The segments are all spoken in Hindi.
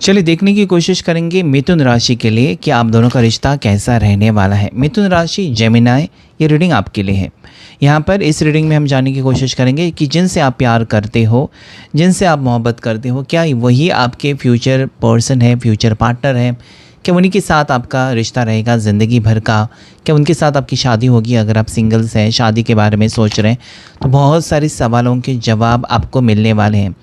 चलिए देखने की कोशिश करेंगे मिथुन राशि के लिए कि आप दोनों का रिश्ता कैसा रहने वाला है। मिथुन राशि जेमिनाई, ये रीडिंग आपके लिए है। यहाँ पर इस रीडिंग में हम जानने की कोशिश करेंगे कि जिनसे आप प्यार करते हो, जिनसे आप मोहब्बत करते हो, क्या वही आपके फ्यूचर पर्सन है, फ्यूचर पार्टनर है? क्या उन्हीं के साथ आपका रिश्ता रहेगा ज़िंदगी भर का? क्या उनके साथ आपकी शादी होगी? अगर आप सिंगल्स हैं, शादी के बारे में सोच रहे हैं, तो बहुत सारे सवालों के जवाब आपको मिलने वाले हैं।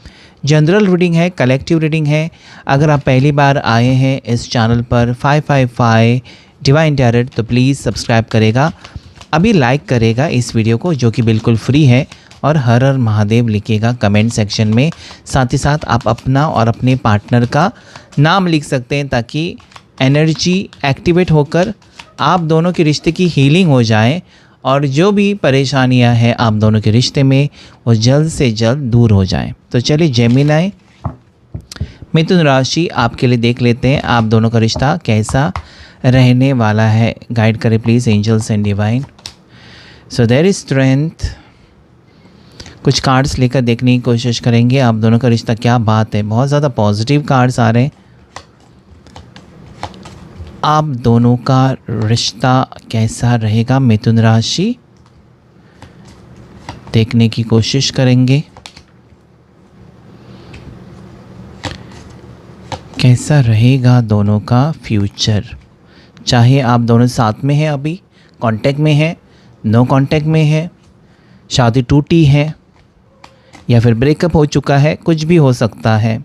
जनरल रीडिंग है, कलेक्टिव रीडिंग है। अगर आप पहली बार आए हैं इस चैनल पर 555 डिवाइन टैरोट, तो प्लीज़ सब्सक्राइब करेगा, अभी लाइक करेगा इस वीडियो को जो कि बिल्कुल फ्री है, और हर हर महादेव लिखिएगा कमेंट सेक्शन में। साथ ही साथ आप अपना और अपने पार्टनर का नाम लिख सकते हैं ताकि एनर्जी एक्टिवेट होकर आप दोनों के रिश्ते की हीलिंग हो जाए और जो भी परेशानियां हैं आप दोनों के रिश्ते में वो जल्द से जल्द दूर हो जाएं। तो चलिए जेमिनाई मिथुन राशि आपके लिए देख लेते हैं आप दोनों का रिश्ता कैसा रहने वाला है। गाइड करें please angels and divine. So there is strength. कुछ कार्ड्स लेकर देखने की कोशिश करेंगे आप दोनों का रिश्ता क्या बात है। बहुत ज़्यादा पॉजिटिव कार्ड्स आ रहे हैं। आप दोनों का रिश्ता कैसा रहेगा मिथुन राशि, देखने की कोशिश करेंगे। कैसा रहेगा दोनों का फ्यूचर, चाहे आप दोनों साथ में हैं, अभी कांटेक्ट में हैं, नो कांटेक्ट में है, शादी टूटी है या फिर ब्रेकअप हो चुका है, कुछ भी हो सकता है।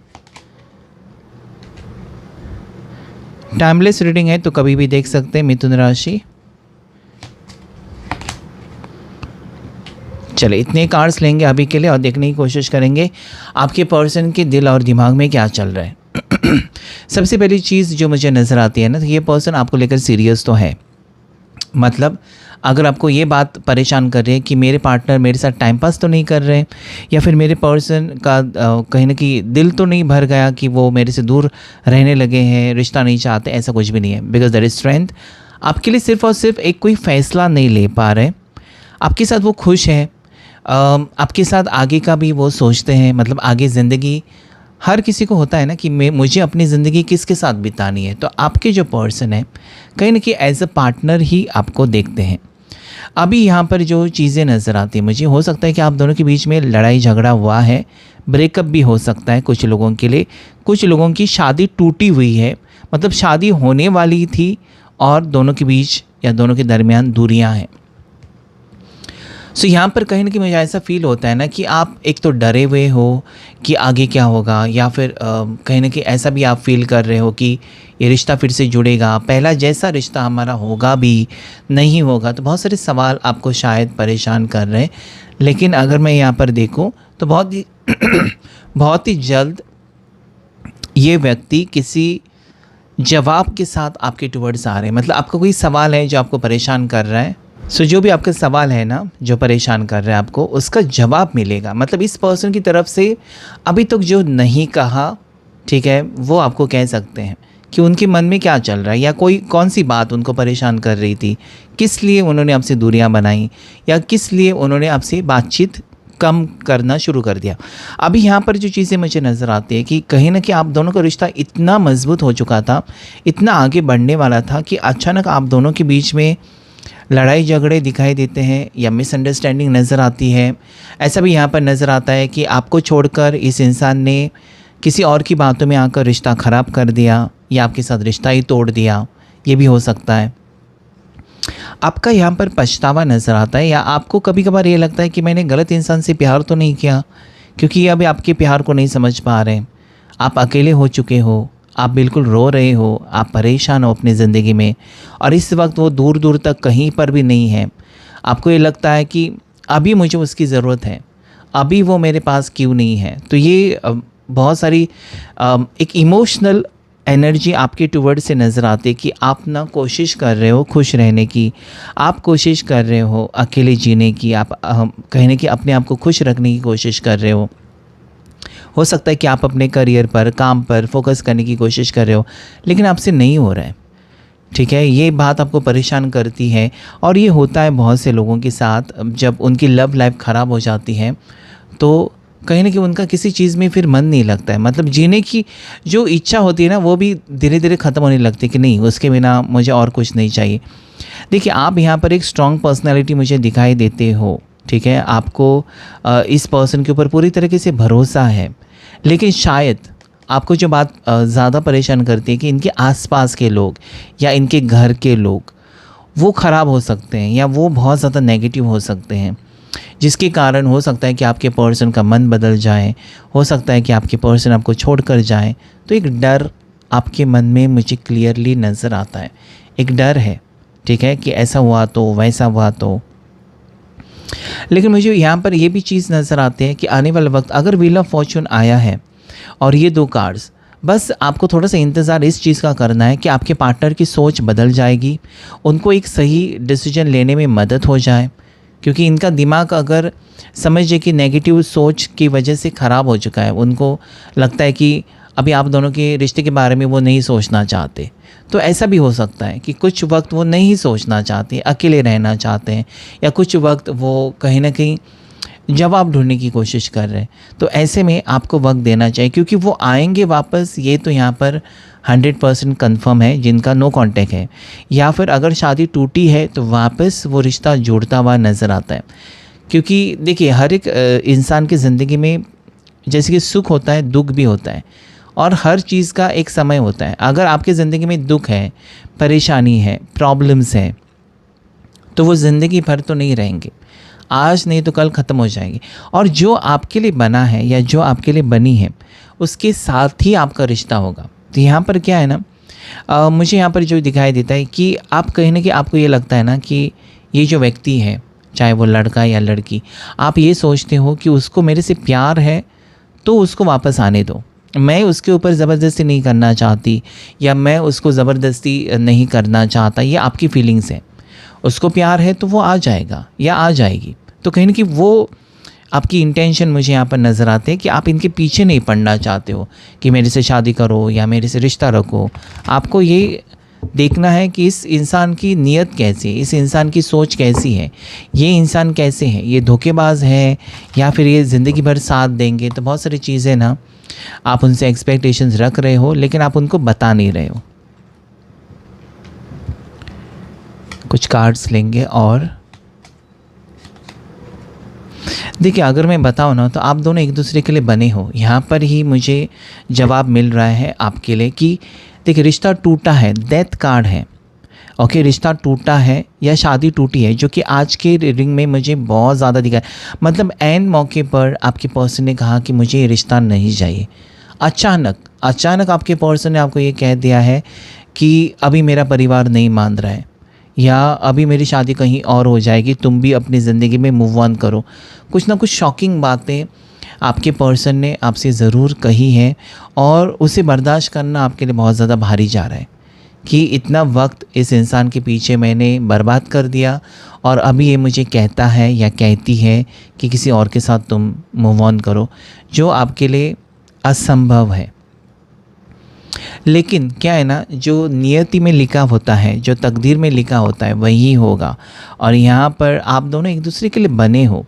टाइमलेस रीडिंग है तो कभी भी देख सकते हैं मिथुन राशि। चले इतने कार्ड्स लेंगे अभी के लिए और देखने की कोशिश करेंगे आपके पर्सन के दिल और दिमाग में क्या चल रहा है। सबसे पहली चीज़ जो मुझे नज़र आती है ना, तो ये पर्सन आपको लेकर सीरियस तो है। मतलब अगर आपको ये बात परेशान कर रही है कि मेरे पार्टनर मेरे साथ टाइम पास तो नहीं कर रहे, या फिर मेरे पर्सन का कहीं ना कहीं दिल तो नहीं भर गया कि वो मेरे से दूर रहने लगे हैं, रिश्ता नहीं चाहते, ऐसा कुछ भी नहीं है। Because there is strength. आपके लिए सिर्फ और सिर्फ एक कोई फ़ैसला नहीं ले पा रहे, आपके साथ वो खुश है, आपके साथ आगे का भी वो सोचते हैं। मतलब आगे ज़िंदगी हर किसी को होता है ना कि मुझे अपनी ज़िंदगी किसके साथ बितानी है, तो आपके जो पर्सन है कहीं ना कहीं एज अ पार्टनर ही आपको देखते हैं। अभी यहाँ पर जो चीज़ें नज़र आती हैं मुझे, हो सकता है कि आप दोनों के बीच में लड़ाई झगड़ा हुआ है, ब्रेकअप भी हो सकता है कुछ लोगों के लिए। कुछ लोगों की शादी टूटी हुई है, मतलब शादी होने वाली थी और दोनों के बीच या दोनों के दरमियान दूरियाँ हैं। सो यहाँ पर कहीं ना कहीं मुझे ऐसा फील होता है ना कि आप एक तो डरे हुए हो कि आगे क्या होगा, या फिर कहीं ना कहीं ऐसा भी आप फील कर रहे हो कि ये रिश्ता फिर से जुड़ेगा, पहला जैसा रिश्ता हमारा होगा भी नहीं होगा। तो बहुत सारे सवाल आपको शायद परेशान कर रहे हैं। लेकिन अगर मैं यहाँ पर देखूँ तो बहुत ही जल्द ये व्यक्ति किसी जवाब के साथ आपके टुवर्ड्स आ रहे हैं। मतलब आपका कोई सवाल है जो आपको परेशान कर रहा है, सो जो भी आपका सवाल है ना जो परेशान कर रहा है आपको, उसका जवाब मिलेगा। मतलब इस पर्सन की तरफ से अभी तक जो नहीं कहा, ठीक है, वो आपको कह सकते हैं कि उनके मन में क्या चल रहा है, या कौन सी बात उनको परेशान कर रही थी, किस लिए उन्होंने आपसे दूरियां बनाई, या किस लिए उन्होंने आपसे बातचीत कम करना शुरू कर दिया। अभी यहाँ पर जो चीज़ें मुझे नज़र आती है कि कहीं ना कहीं आप दोनों का रिश्ता इतना मजबूत हो चुका था, इतना आगे बढ़ने वाला था कि अचानक आप दोनों के बीच में लड़ाई झगड़े दिखाई देते हैं या मिसअंडरस्टैंडिंग नज़र आती है। ऐसा भी यहाँ पर नज़र आता है कि आपको छोड़कर इस इंसान ने किसी और की बातों में आकर रिश्ता ख़राब कर दिया, या आपके साथ रिश्ता ही तोड़ दिया, ये भी हो सकता है। आपका यहाँ पर पछतावा नज़र आता है, या आपको कभी कभार ये लगता है कि मैंने गलत इंसान से प्यार तो नहीं किया, क्योंकि ये अभी आपके प्यार को नहीं समझ पा रहे। आप अकेले हो चुके हो, आप बिल्कुल रो रहे हो, आप परेशान हो अपनी ज़िंदगी में, और इस वक्त वो दूर दूर तक कहीं पर भी नहीं है। आपको ये लगता है कि अभी मुझे उसकी ज़रूरत है, अभी वो मेरे पास क्यों नहीं है। तो ये बहुत सारी एक इमोशनल एनर्जी आपके टुवर्ड से नज़र आती है कि आप ना कोशिश कर रहे हो खुश रहने की, आप कोशिश कर रहे हो अकेले जीने की, आप कहने की अपने आप को खुश रखने की कोशिश कर रहे हो सकता है कि आप अपने करियर पर, काम पर फोकस करने की कोशिश कर रहे हो, लेकिन आपसे नहीं हो रहा है। ठीक है, ये बात आपको परेशान करती है, और ये होता है बहुत से लोगों के साथ। जब उनकी लव लाइफ ख़राब हो जाती है तो कहीं ना कहीं उनका किसी चीज़ में फिर मन नहीं लगता है, मतलब जीने की जो इच्छा होती है ना वो भी धीरे धीरे ख़त्म होने लगती है कि नहीं, उसके बिना मुझे और कुछ नहीं चाहिए। देखिए, आप यहाँ पर एक स्ट्रॉन्ग पर्सनैलिटी मुझे दिखाई देते हो, ठीक है, आपको इस पर्सन के ऊपर पूरी तरीके से भरोसा है, लेकिन शायद आपको जो बात ज़्यादा परेशान करती है कि इनके आसपास के लोग या इनके घर के लोग वो ख़राब हो सकते हैं या वो बहुत ज़्यादा नेगेटिव हो सकते हैं, जिसके कारण हो सकता है कि आपके पर्सन का मन बदल जाए, हो सकता है कि आपके पर्सन आपको छोड़ कर जाए। तो एक डर आपके मन में मुझे क्लियरली नज़र आता है, एक डर है, ठीक है, कि ऐसा हुआ तो वैसा हुआ तो। लेकिन मुझे यहाँ पर ये भी चीज़ नज़र आती है कि आने वाला वक्त अगर व्हील ऑफ फॉर्चून आया है और ये 2 कार्ड्स, बस आपको थोड़ा सा इंतज़ार इस चीज़ का करना है कि आपके पार्टनर की सोच बदल जाएगी, उनको एक सही डिसीजन लेने में मदद हो जाए, क्योंकि इनका दिमाग अगर समझिए कि नेगेटिव सोच की वजह से ख़राब हो चुका है, उनको लगता है कि अभी आप दोनों के रिश्ते के बारे में वो नहीं सोचना चाहते। तो ऐसा भी हो सकता है कि कुछ वक्त वो नहीं सोचना चाहते, अकेले रहना चाहते हैं, या कुछ वक्त वो कहीं ना कहीं जवाब ढूंढने की कोशिश कर रहे हैं। तो ऐसे में आपको वक्त देना चाहिए, क्योंकि वो आएंगे वापस, ये तो यहाँ पर 100% कन्फर्म है, जिनका नो कांटेक्ट है, या फिर अगर शादी टूटी है तो वापस वो रिश्ता जुड़ता हुआ नज़र आता है। क्योंकि देखिए, हर एक इंसान की ज़िंदगी में जैसे कि सुख होता है, दुख भी होता है, और हर चीज़ का एक समय होता है। अगर आपकी ज़िंदगी में दुख है, परेशानी है, प्रॉब्लम्स है, तो वो ज़िंदगी भर तो नहीं रहेंगे, आज नहीं तो कल ख़त्म हो जाएंगे। और जो आपके लिए बना है या जो आपके लिए बनी है, उसके साथ ही आपका रिश्ता होगा। तो यहाँ पर क्या है ना, मुझे यहाँ पर जो दिखाई देता है कि आप कहीं ना कहीं आपको ये लगता है ना कि ये जो व्यक्ति है, चाहे वो लड़का या लड़की, आप ये सोचते हो कि उसको मेरे से प्यार है तो उसको वापस आने दो, मैं उसके ऊपर ज़बरदस्ती नहीं करना चाहती, या मैं उसको ज़बरदस्ती नहीं करना चाहता, ये आपकी फीलिंग्स हैं। उसको प्यार है तो वो आ जाएगा या आ जाएगी। तो कहीं ना कहीं वो आपकी इंटेंशन मुझे यहाँ पर नज़र आते हैं कि आप इनके पीछे नहीं पड़ना चाहते हो कि मेरे से शादी करो या मेरे से रिश्ता रखो। आपको ये देखना है कि इस इंसान की नीयत कैसी है, इस इंसान की सोच कैसी है, ये इंसान कैसे है, ये धोखेबाज है या फिर ये ज़िंदगी भर साथ देंगे। तो बहुत सारी चीज़ें ना आप उनसे एक्सपेक्टेशंस रख रहे हो, लेकिन आप उनको बता नहीं रहे हो। कुछ कार्ड्स लेंगे और देखिए, अगर मैं बताऊँ ना तो आप दोनों एक दूसरे के लिए बने हो। यहाँ पर ही मुझे जवाब मिल रहा है आपके लिए कि देखिए, रिश्ता टूटा है, डेथ कार्ड है। ओके, रिश्ता टूटा है या शादी टूटी है, जो कि आज के रीडिंग में मुझे बहुत ज़्यादा दिखा है। मतलब ऐन मौके पर आपके पर्सन ने कहा कि मुझे ये रिश्ता नहीं चाहिए। अचानक आपके पर्सन ने आपको ये कह दिया है कि अभी मेरा परिवार नहीं मान रहा है, या अभी मेरी शादी कहीं और हो जाएगी, तुम भी अपनी ज़िंदगी में मूव ऑन करो। कुछ ना कुछ शॉकिंग बातें आपके पर्सन ने आपसे ज़रूर कही है, और उसे बर्दाश्त करना आपके लिए बहुत ज़्यादा भारी जा रहा है कि इतना वक्त इस इंसान के पीछे मैंने बर्बाद कर दिया, और अभी ये मुझे कहता है या कहती है कि किसी और के साथ तुम मूव ऑन करो, जो आपके लिए असंभव है। लेकिन क्या है ना, जो नियति में लिखा होता है, जो तकदीर में लिखा होता है, वही होगा। और यहाँ पर आप दोनों एक दूसरे के लिए बने हो,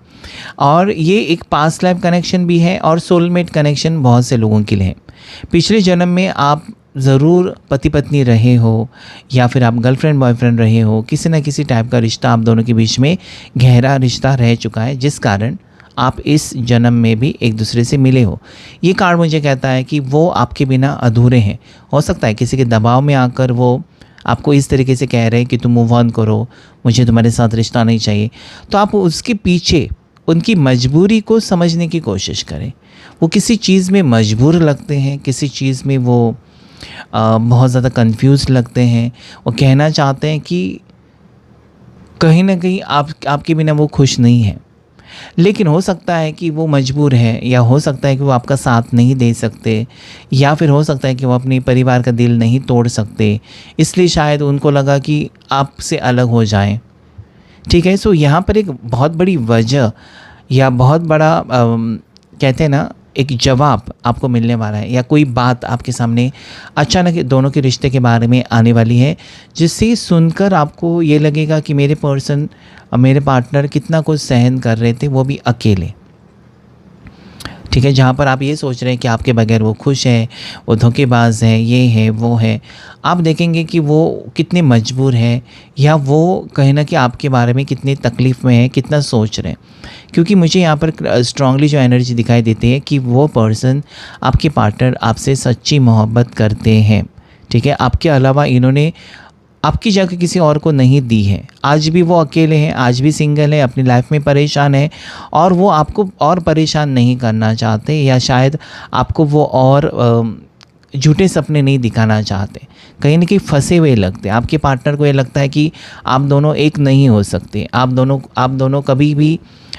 और ये एक पास्ट लाइफ कनेक्शन भी है और सोलमेट कनेक्शन बहुत से लोगों के लिए है। पिछले जन्म में आप ज़रूर पति पत्नी रहे हो, या फिर आप गर्लफ्रेंड बॉयफ्रेंड रहे हो, किसी न किसी टाइप का रिश्ता आप दोनों के बीच में गहरा रिश्ता रह चुका है, जिस कारण आप इस जन्म में भी एक दूसरे से मिले हो। ये कार्ड मुझे कहता है कि वो आपके बिना अधूरे हैं। हो सकता है किसी के दबाव में आकर वो आपको इस तरीके से कह रहे हैं कि तुम मूव ऑन करो, मुझे तुम्हारे साथ रिश्ता नहीं चाहिए। तो आप उसके पीछे उनकी मजबूरी को समझने की कोशिश करें। वो किसी चीज़ में मजबूर लगते हैं, किसी चीज़ में वो बहुत ज़्यादा कंफ्यूज लगते हैं। वो कहना चाहते हैं कि कहीं ना कहीं आपके बिना वो खुश नहीं है, लेकिन हो सकता है कि वो मजबूर है, या हो सकता है कि वो आपका साथ नहीं दे सकते, या फिर हो सकता है कि वो अपने परिवार का दिल नहीं तोड़ सकते, इसलिए शायद उनको लगा कि आपसे अलग हो जाएं। ठीक है, सो यहाँ पर एक बहुत बड़ी वजह या बहुत बड़ा कहते हैं ना, एक जवाब आपको मिलने वाला है, या कोई बात आपके सामने अचानक दोनों के रिश्ते के बारे में आने वाली है, जिससे सुनकर आपको ये लगेगा कि मेरे पर्सन, मेरे पार्टनर कितना कुछ सहन कर रहे थे, वो भी अकेले। ठीक है, जहाँ पर आप ये सोच रहे हैं कि आपके बगैर वो खुश है, वो धोखेबाज है, ये है वो है, आप देखेंगे कि वो कितने मजबूर है या वो कहीं ना कि आपके बारे में कितनी तकलीफ़ में है, कितना सोच रहे हैं। क्योंकि मुझे यहाँ पर स्ट्रांगली जो एनर्जी दिखाई देती है कि वो पर्सन, आपके पार्टनर आपसे सच्ची मोहब्बत करते हैं। ठीक है, आपके अलावा इन्होंने आपकी जगह किसी और को नहीं दी है। आज भी वो अकेले हैं, आज भी सिंगल है, अपनी लाइफ में परेशान है और वो आपको और परेशान नहीं करना चाहते, या शायद आपको वो और झूठे सपने नहीं दिखाना चाहते। कहीं ना कहीं फंसे हुए लगते हैं। आपके पार्टनर को ये लगता है कि आप दोनों एक नहीं हो सकते, आप दोनों कभी भी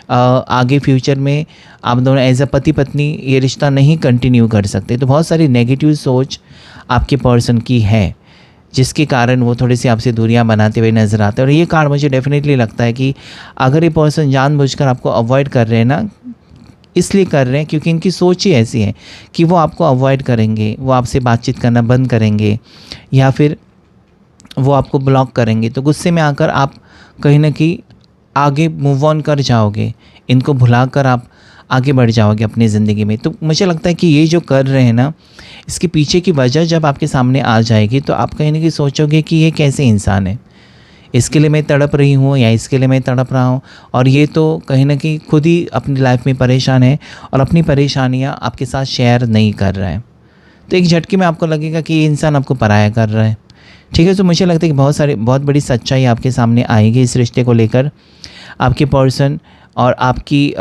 आगे फ्यूचर में आप दोनों एज अ पति पत्नी ये रिश्ता नहीं कंटिन्यू कर सकते। तो बहुत सारी नेगेटिव सोच आपके पर्सन की है, जिसके कारण वो थोड़ी सी आपसे दूरियां बनाते हुए नज़र आते हैं। और ये कार्ड मुझे डेफिनेटली लगता है कि अगर ये पर्सन जानबूझकर आपको अवॉइड कर रहे हैं ना, इसलिए कर रहे हैं क्योंकि इनकी सोच ही ऐसी है कि वो आपको अवॉइड करेंगे, वो आपसे बातचीत करना बंद करेंगे या फिर वो आपको ब्लॉक करेंगे। तो गुस्से में आकर आप कहीं ना कहीं आगे मूव ऑन कर जाओगे, इनको भुलाकर आप आगे बढ़ जाओगे अपनी ज़िंदगी में। तो मुझे लगता है कि ये जो कर रहे हैं ना, इसके पीछे की वजह जब आपके सामने आ जाएगी तो आप कहीं ना कहीं सोचोगे कि ये कैसे इंसान है, इसके लिए मैं तड़प रही हूँ या इसके लिए मैं तड़प रहा हूँ, और ये तो कहीं ना कहीं खुद ही अपनी लाइफ में परेशान है और अपनी परेशानियाँ आपके साथ शेयर नहीं कर रहा है। तो एक झटके में आपको लगेगा कि ये इंसान आपको पराया कर रहा है। ठीक है, तो मुझे लगता है कि बहुत बड़ी सच्चाई आपके सामने आएगी इस रिश्ते को लेकर। आपके पर्सन और आपकी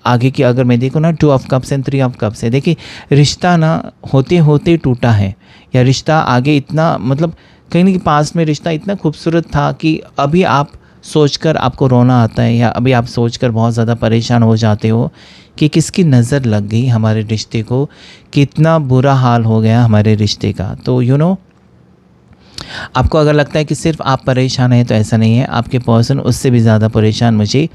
आगे की अगर मैं देखूँ ना, 2 of cups and 3 of cups है। देखिए, रिश्ता ना होते होते टूटा है, या रिश्ता आगे इतना मतलब कहीं ना कहीं पास में रिश्ता इतना खूबसूरत था कि अभी आप सोचकर आपको रोना आता है, या अभी आप सोचकर बहुत ज़्यादा परेशान हो जाते हो कि किसकी नज़र लग गई हमारे रिश्ते को, कितना बुरा हाल हो गया हमारे रिश्ते का। तो आपको अगर लगता है कि सिर्फ आप परेशान हैं, तो ऐसा नहीं है, आपके पर्सन उससे भी ज़्यादा परेशान मुझे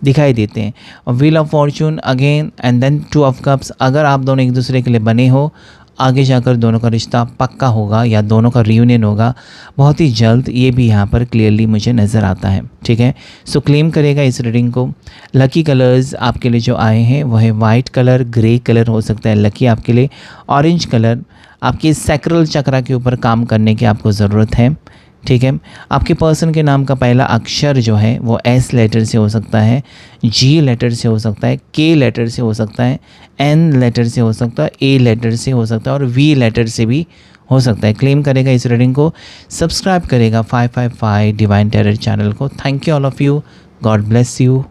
दिखाई देते हैं। और wheel of fortune again and then 2 of cups. अगर आप दोनों एक दूसरे के लिए बने हो, आगे जाकर दोनों का रिश्ता पक्का होगा या दोनों का रियूनियन होगा बहुत ही जल्द, ये भी यहाँ पर क्लियरली मुझे नज़र आता है। ठीक है, सो क्लेम करेगा इस रीडिंग को। लकी कलर्स आपके लिए जो आए हैं वो है वाइट कलर, ग्रे कलर हो सकता है लकी आपके लिए, ऑरेंज कलर। आपके सैक्रल चक्रा के ऊपर काम करने की आपको ज़रूरत है। ठीक है, आपके पर्सन के नाम का पहला अक्षर जो है वो एस लेटर से हो सकता है, जी लेटर से हो सकता है, के लेटर से हो सकता है, एन लेटर से हो सकता है, ए लेटर से हो सकता है और वी लेटर से भी हो सकता है। क्लेम करेगा इस रीडिंग को, सब्सक्राइब करेगा 555 डिवाइन टेरर चैनल को। Thank you all of you, God bless you.